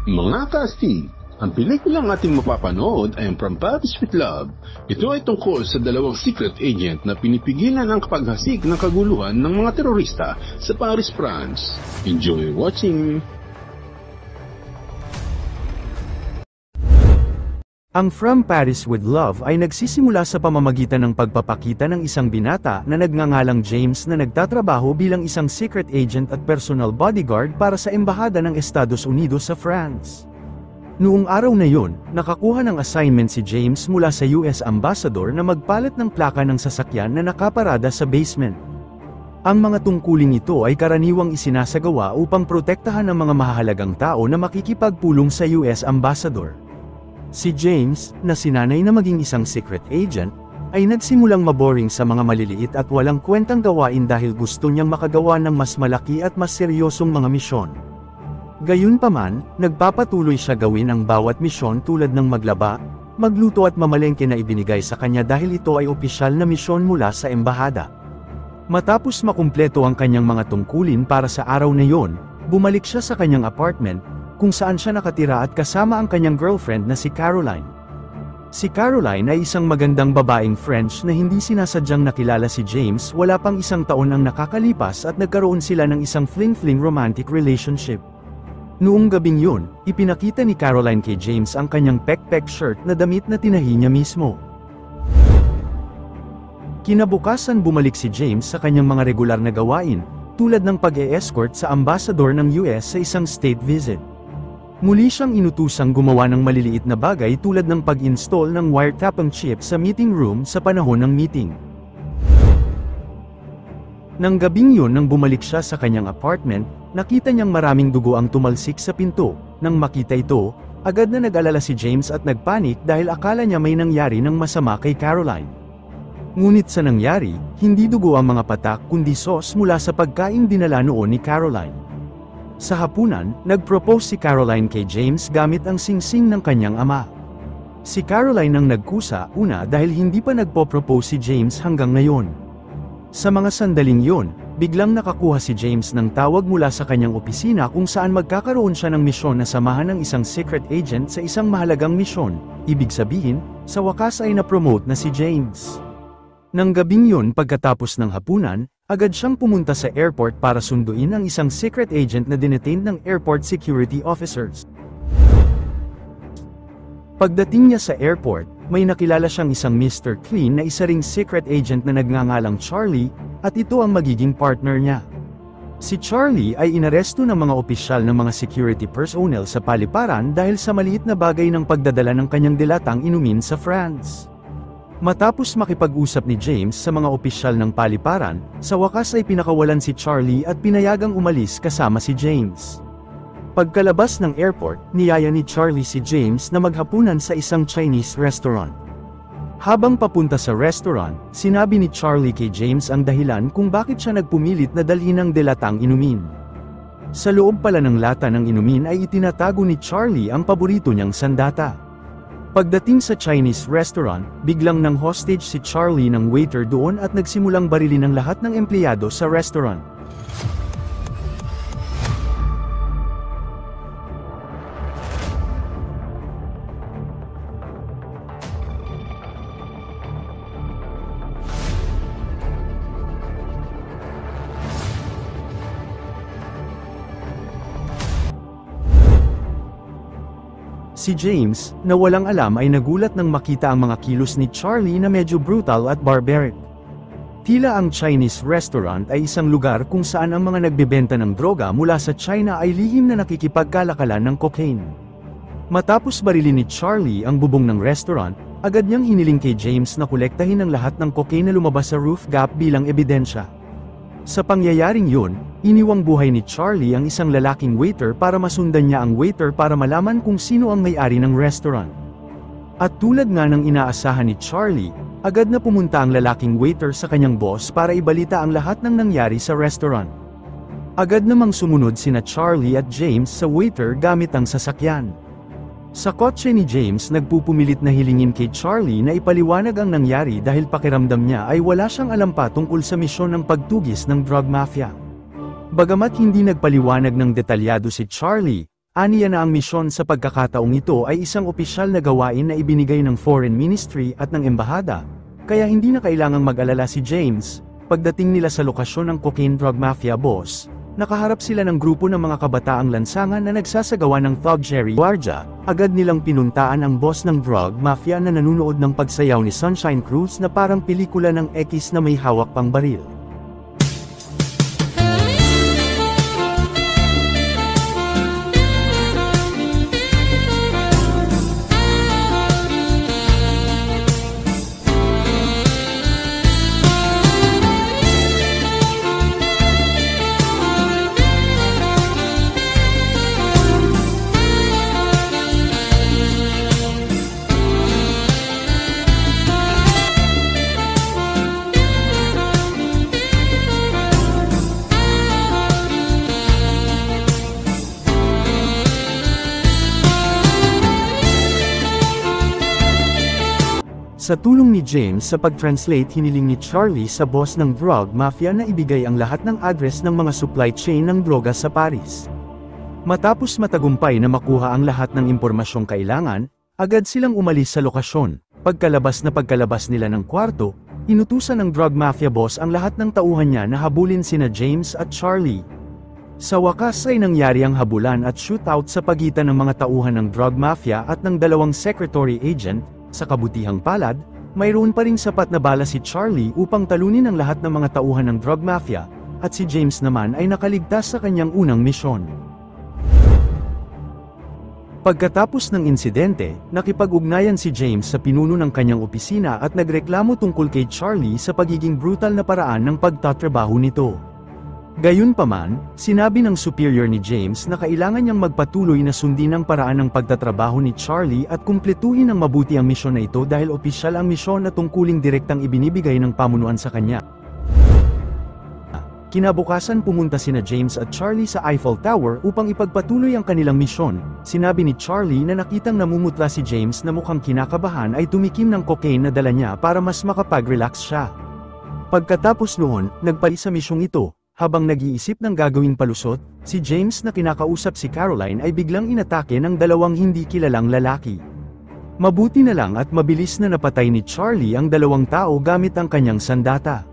Mga kaastig, ang pelikulang ating mapapanood ay ang From Paris with Love. Ito ay tungkol sa dalawang secret agent na pinipigilan ang kapaghasik ng kaguluhan ng mga terorista sa Paris, France. Enjoy watching! Ang From Paris with Love ay nagsisimula sa pamamagitan ng pagpapakita ng isang binata na nagngangalang James na nagtatrabaho bilang isang secret agent at personal bodyguard para sa Embahada ng Estados Unidos sa France. Noong araw na yun, nakakuha ng assignment si James mula sa US Ambassador na magpalit ng plaka ng sasakyan na nakaparada sa basement. Ang mga tungkuling ito ay karaniwang isinasagawa upang protektahan ang mga mahahalagang tao na makikipagpulong sa US Ambassador. Si James, na sinanay na maging isang secret agent, ay nagsimulang maboring sa mga maliliit at walang kwentang gawain dahil gusto niyang makagawa ng mas malaki at mas seryosong mga misyon. Gayunpaman, nagpapatuloy siya gawin ang bawat misyon tulad ng maglaba, magluto at mamalengke na ibinigay sa kanya dahil ito ay opisyal na misyon mula sa embahada. Matapos makumpleto ang kanyang mga tungkulin para sa araw na yon, bumalik siya sa kanyang apartment, kung saan siya nakatira at kasama ang kanyang girlfriend na si Caroline. Si Caroline ay isang magandang babaeng French na hindi sinasadyang nakilala si James, wala pang isang taon ang nakakalipas at nagkaroon sila ng isang fling-fling romantic relationship. Noong gabing yun, ipinakita ni Caroline kay James ang kanyang pek-pek shirt na damit na tinahi niya mismo. Kinabukasan bumalik si James sa kanyang mga regular na gawain, tulad ng pag-e-escort sa ambassador ng US sa isang state visit. Muli siyang inutusang gumawa ng maliliit na bagay tulad ng pag-install ng wiretapping chip sa meeting room sa panahon ng meeting. Nang gabing yun nang bumalik siya sa kanyang apartment, nakita niyang maraming dugo ang tumalsik sa pinto. Nang makita ito, agad na nag-alala si James at nagpanik dahil akala niya may nangyari ng masama kay Caroline. Ngunit sa nangyari, hindi dugo ang mga patak kundi sauce mula sa pagkain dinala noon ni Caroline. Sa hapunan, nag-propose si Caroline kay James gamit ang singsing ng kanyang ama. Si Caroline ang nagkusa, una dahil hindi pa nagpo-propose si James hanggang ngayon. Sa mga sandaling yon, biglang nakakuha si James ng tawag mula sa kanyang opisina kung saan magkakaroon siya ng misyon na samahan ng isang secret agent sa isang mahalagang misyon. Ibig sabihin, sa wakas ay na-promote na si James. Nang gabing yun pagkatapos ng hapunan, agad siyang pumunta sa airport para sunduin ang isang secret agent na dinetain ng airport security officers. Pagdating niya sa airport, may nakilala siyang isang Mr. Clean na isa ring secret agent na nagngangalang Charlie, at ito ang magiging partner niya. Si Charlie ay inaresto ng mga opisyal ng mga security personnel sa paliparan dahil sa maliit na bagay ng pagdadala ng kanyang dilatang inumin sa France. Matapos makipag-usap ni James sa mga opisyal ng paliparan, sa wakas ay pinakawalan si Charlie at pinayagang umalis kasama si James. Pagkalabas ng airport, niyaya ni Charlie si James na maghapunan sa isang Chinese restaurant. Habang papunta sa restaurant, sinabi ni Charlie kay James ang dahilan kung bakit siya nagpumilit na dalhin ang dilatang inumin. Sa loob pala ng lata ng inumin ay itinatago ni Charlie ang paborito niyang sandata. Pagdating sa Chinese restaurant, biglang nang hostage si Charlie ng waiter doon at nagsimulang barilin ang lahat ng empleyado sa restaurant. Si James, na walang alam ay nagulat nang makita ang mga kilos ni Charlie na medyo brutal at barbaric. Tila ang Chinese restaurant ay isang lugar kung saan ang mga nagbebenta ng droga mula sa China ay lihim na nakikipagkalakalan ng cocaine. Matapos barilin ni Charlie ang bubong ng restaurant, agad niyang hiniling kay James na kolektahin ang lahat ng cocaine na lumabas sa roof gap bilang ebidensya. Sa pangyayaring yun, iniwang buhay ni Charlie ang isang lalaking waiter para masundan niya ang waiter para malaman kung sino ang may-ari ng restaurant. At tulad nga ng inaasahan ni Charlie, agad na pumunta ang lalaking waiter sa kanyang boss para ibalita ang lahat ng nangyari sa restaurant. Agad namang sumunod sina Charlie at James sa waiter gamit ang sasakyan. Sa kotse ni James nagpupumilit na hilingin kay Charlie na ipaliwanag ang nangyari dahil pakiramdam niya ay wala siyang alam pa tungkol sa misyon ng pagtugis ng drug mafia. Bagamat hindi nagpaliwanag ng detalyado si Charlie, Aniya na ang misyon sa pagkakataong ito ay isang opisyal na gawain na ibinigay ng Foreign Ministry at ng Embahada, kaya hindi na kailangang mag-alala si James. Pagdating nila sa lokasyon ng cocaine drug mafia boss, nakaharap sila ng grupo ng mga kabataang lansangan na nagsasagawa ng thuggery. Agad nilang pinuntaan ang boss ng drug mafia na nanunood ng pagsayaw ni Sunshine Cruz na parang pelikula ng X na may hawak pang baril. Sa tulong ni James sa pag-translate, hiniling ni Charlie sa boss ng drug mafia na ibigay ang lahat ng address ng mga supply chain ng droga sa Paris. Matapos matagumpay na makuha ang lahat ng impormasyong kailangan, agad silang umalis sa lokasyon. Pagkalabas nila ng kwarto, inutusan ng drug mafia boss ang lahat ng tauhan niya na habulin sina James at Charlie. Sa wakas ay nangyari ang habulan at shootout sa pagitan ng mga tauhan ng drug mafia at ng dalawang secretary agent. Sa kabutihang palad, mayroon pa ring sapat na bala si Charlie upang talunin ang lahat ng mga tauhan ng drug mafia, at si James naman ay nakaligtas sa kanyang unang misyon. Pagkatapos ng insidente, nakipag-ugnayan si James sa pinuno ng kanyang opisina at nagreklamo tungkol kay Charlie sa pagiging brutal na paraan ng pagtatrabaho nito. Gayunpaman, sinabi ng superior ni James na kailangan niyang magpatuloy na sundin ang paraan ng pagtatrabaho ni Charlie at kumpletuhin ng mabuti ang misyon na ito dahil opisyal ang misyon na tungkuling direktang ibinibigay ng pamunuan sa kanya. Kinabukasan pumunta sina James at Charlie sa Eiffel Tower upang ipagpatuloy ang kanilang misyon. Sinabi ni Charlie na nakitang namumutla si James na mukhang kinakabahan ay tumikim ng cocaine na dala niya para mas makapag-relax siya. Pagkatapos noon, nagpali sa misyong ito. Habang nag-iisip ng gagawing palusot, si James na kinakausap si Caroline ay biglang inatake ng dalawang hindi kilalang lalaki. Mabuti na lang at mabilis na napatay ni Charlie ang dalawang tao gamit ang kanyang sandata.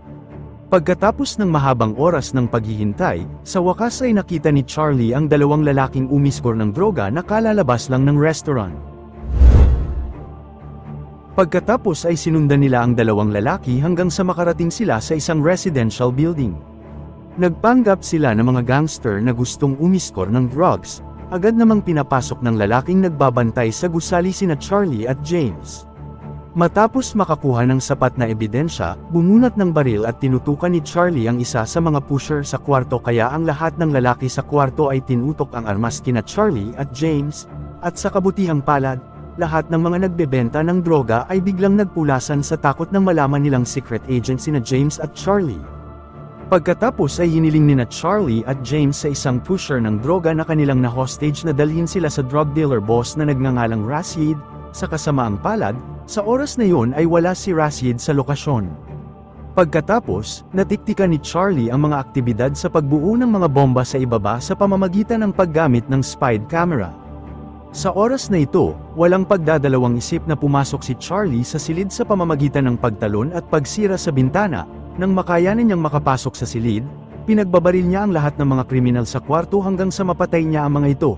Pagkatapos ng mahabang oras ng paghihintay, sa wakas ay nakita ni Charlie ang dalawang lalaking umiskor ng droga na kalalabas lang ng restaurant. Pagkatapos ay sinundan nila ang dalawang lalaki hanggang sa makarating sila sa isang residential building. Nagpanggap sila ng mga gangster na gustong umiskor ng drugs, agad namang pinapasok ng lalaking nagbabantay sa gusali sina Charlie at James. Matapos makakuha ng sapat na ebidensya, bumunat ng baril at tinutukan ni Charlie ang isa sa mga pusher sa kwarto kaya ang lahat ng lalaki sa kwarto ay tinutok ang armas kina Charlie at James, at sa kabutihang palad, lahat ng mga nagbebenta ng droga ay biglang nagpulasan sa takot nang malaman nilang secret agent sina James at Charlie. Pagkatapos ay hiniling nina Charlie at James sa isang pusher ng droga na kanilang na-hostage na dalhin sila sa drug dealer boss na nagngangalang Rashid. Sa kasamaang palad, sa oras na yun ay wala si Rashid sa lokasyon. Pagkatapos, natiktikan ni Charlie ang mga aktibidad sa pagbuo ng mga bomba sa ibaba sa pamamagitan ng paggamit ng spied camera. Sa oras na ito, walang pagdadalawang isip na pumasok si Charlie sa silid sa pamamagitan ng pagtalon at pagsira sa bintana. Nang makayanan niyang makapasok sa silid, pinagbabaril niya ang lahat ng mga kriminal sa kwarto hanggang sa mapatay niya ang mga ito.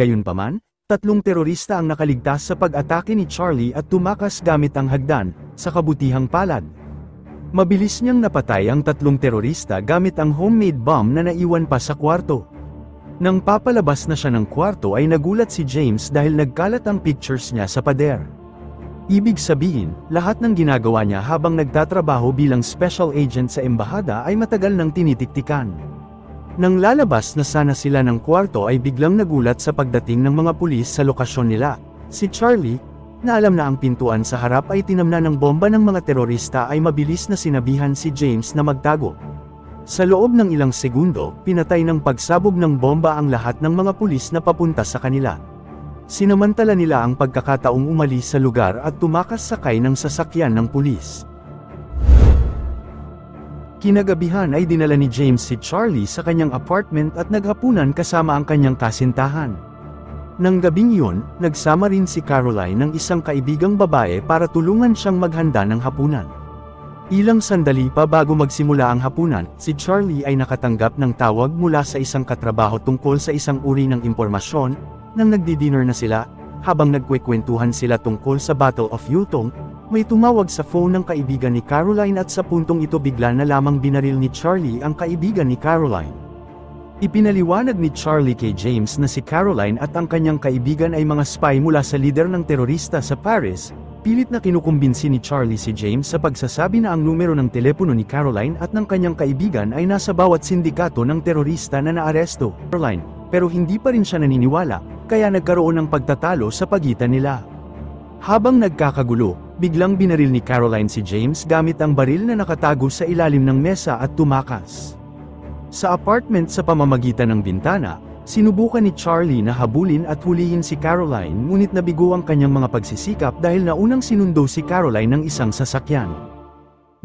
Gayunpaman, 3 terorista ang nakaligtas sa pag-atake ni Charlie at tumakas gamit ang hagdan, sa kabutihang palad. Mabilis niyang napatay ang 3 terorista gamit ang homemade bomb na naiwan pa sa kwarto. Nang papalabas na siya ng kwarto ay nagulat si James dahil nagkalat ang pictures niya sa pader. Ibig sabihin, lahat ng ginagawa niya habang nagtatrabaho bilang special agent sa embahada ay matagal nang tinitiktikan. Nang lalabas na sana sila ng kwarto ay biglang nagulat sa pagdating ng mga pulis sa lokasyon nila. Si Charlie, na alam na ang pintuan sa harap ay tinamna ng bomba ng mga terorista ay mabilis na sinabihan si James na magtago. Sa loob ng ilang segundo, pinatay ng pagsabog ng bomba ang lahat ng mga pulis na papunta sa kanila. Sinamantala nila ang pagkakataong umalis sa lugar at tumakas sakay ng sasakyan ng pulis. Kinagabihan ay dinala ni James si Charlie sa kanyang apartment at naghapunan kasama ang kanyang kasintahan. Nang gabing yun, nagsama rin si Caroline ng isang kaibigang babae para tulungan siyang maghanda ng hapunan. Ilang sandali pa bago magsimula ang hapunan, si Charlie ay nakatanggap ng tawag mula sa isang katrabaho tungkol sa isang uri ng impormasyon. Nang nagdi-dinner na sila, habang nagkwekwentuhan sila tungkol sa Battle of Yultong, may tumawag sa phone ng kaibigan ni Caroline at sa puntong ito bigla na lamang binaril ni Charlie ang kaibigan ni Caroline. Ipinaliwanag ni Charlie kay James na si Caroline at ang kanyang kaibigan ay mga spy mula sa lider ng terorista sa Paris. Pilit na kinukumbinsi ni Charlie si James sa pagsasabi na ang numero ng telepono ni Caroline at ng kanyang kaibigan ay nasa bawat sindikato ng terorista na naaresto. Caroline, pero hindi pa rin siya naniniwala, kaya nagkaroon ng pagtatalo sa pagitan nila. Habang nagkakagulo, biglang binaril ni Caroline si James gamit ang baril na nakatago sa ilalim ng mesa at tumakas. Sa apartment sa pamamagitan ng bintana, sinubukan ni Charlie na habulin at hulihin si Caroline ngunit nabigo ang kanyang mga pagsisikap dahil naunang sinundo si Caroline ng isang sasakyan.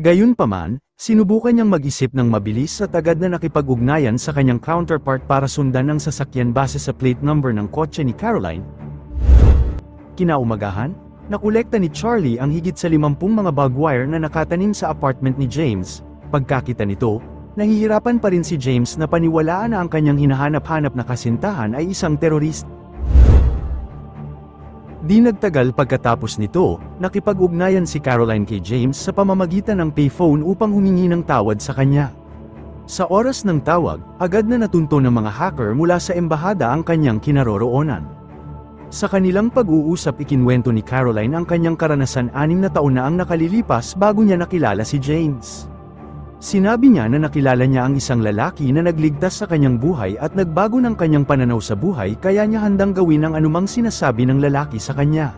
Gayunpaman, sinubukan niyang mag-isip ng mabilis at agad na nakipag-ugnayan sa kanyang counterpart para sundan ang sasakyan base sa plate number ng kotse ni Caroline. Kinaumagahan, nakolekta ni Charlie ang higit sa 50 mga barbed wire na nakatanim sa apartment ni James. Pagkakita nito, nahihirapan pa rin si James na paniwalaan na ang kanyang hinahanap-hanap na kasintahan ay isang terorista. Di nagtagal pagkatapos nito, nakipag-ugnayan si Caroline kay James sa pamamagitan ng payphone upang humingi ng tawad sa kanya. Sa oras ng tawag, agad na natunto ng mga hacker mula sa embahada ang kanyang kinaroroonan. Sa kanilang pag-uusap ikinwento ni Caroline ang kanyang karanasan 6 na taon na ang nakalilipas bago niya nakilala si James. Sinabi niya na nakilala niya ang isang lalaki na nagligtas sa kanyang buhay at nagbago ng kanyang pananaw sa buhay kaya niya handang gawin ang anumang sinasabi ng lalaki sa kanya.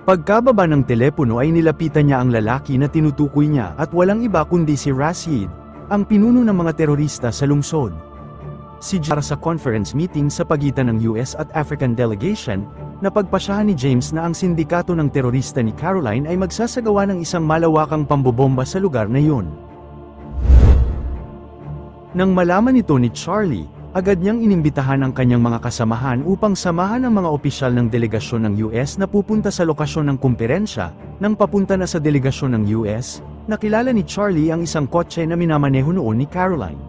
Pagkababa ng telepono ay nilapitan niya ang lalaki na tinutukoy niya at walang iba kundi si Rashid, ang pinuno ng mga terorista sa lungsod. Si James sa conference meeting sa pagitan ng US at African delegation, napagpasyahan ni James na ang sindikato ng terorista ni Caroline ay magsasagawa ng isang malawakang pambobomba sa lugar na yun. Nang malaman ito ni Charlie, agad niyang inimbitahan ang kanyang mga kasamahan upang samahan ang mga opisyal ng delegasyon ng US na pupunta sa lokasyon ng kumperensya. Nang papunta na sa delegasyon ng US, nakilala ni Charlie ang isang kotse na minamaneho noon ni Caroline.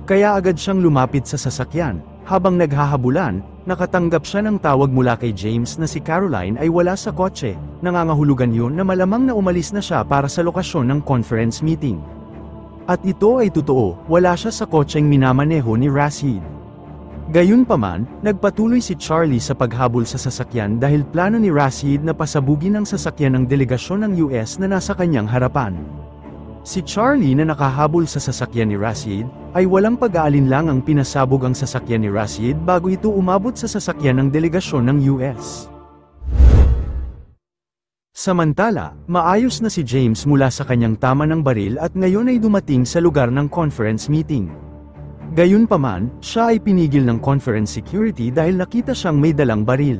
Kaya agad siyang lumapit sa sasakyan. Habang naghahabulan, nakatanggap siya ng tawag mula kay James na si Caroline ay wala sa kotse. Nangangahulugan yun na malamang na umalis na siya para sa lokasyon ng conference meeting. At ito ay totoo, wala siya sa kotseng minamaneho ni Rashid. Gayunpaman, nagpatuloy si Charlie sa paghabol sa sasakyan dahil plano ni Rashid na pasabugin ang sasakyan ng delegasyon ng US na nasa kanyang harapan. Si Charlie na nakahabol sa sasakyan ni Rashid, ay walang pag-aalinlangang pinasabog ang sasakyan ni Rashid bago ito umabot sa sasakyan ng delegasyon ng US. Samantala, maayos na si James mula sa kanyang tama ng baril at ngayon ay dumating sa lugar ng conference meeting. Gayunpaman, siya ay pinigil ng conference security dahil nakita siyang may dalang baril.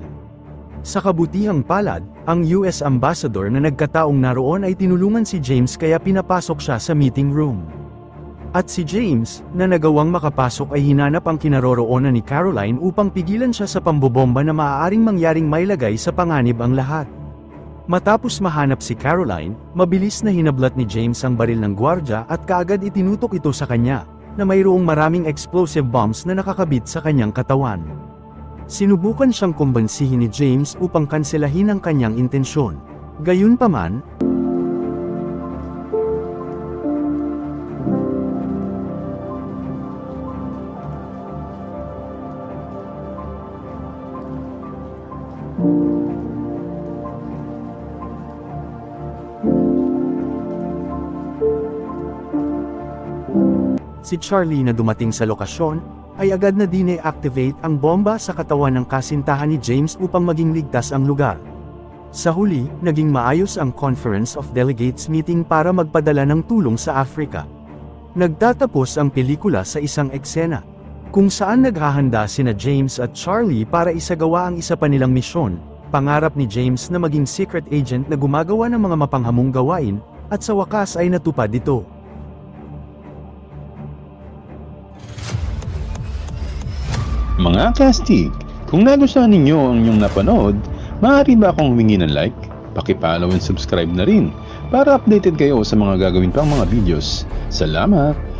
Sa kabutihang palad, ang US ambassador na nagkataong naroon ay tinulungan si James kaya pinapasok siya sa meeting room. At si James, na nagawang makapasok ay hinanap ang kinaroroonan ni Caroline upang pigilan siya sa pambobomba na maaaring mangyaring mailagay sa panganib ang lahat. Matapos mahanap si Caroline, mabilis na hinablat ni James ang baril ng gwardya at kaagad itinutok ito sa kanya, na mayroong maraming explosive bombs na nakakabit sa kanyang katawan. Sinubukan siyang kumbansihin ni James upang kanselahin ang kanyang intensyon. Gayunpaman, Si Charlie na dumating sa lokasyon, ay agad na dine-activate ang bomba sa katawan ng kasintahan ni James upang maging ligtas ang lugar. Sa huli, naging maayos ang Conference of Delegates meeting para magpadala ng tulong sa Africa. Nagtatapos ang pelikula sa isang eksena, kung saan naghahanda sina James at Charlie para isagawa ang isa pa nilang misyon, pangarap ni James na maging secret agent na gumagawa ng mga mapanghamong gawain, at sa wakas ay natupad ito. Mga kastig, kung nagustuhan ninyo ang inyong napanood, maaari ba akong humingi ng like? Paki-follow and subscribe na rin para updated kayo sa mga gagawin pang mga videos. Salamat!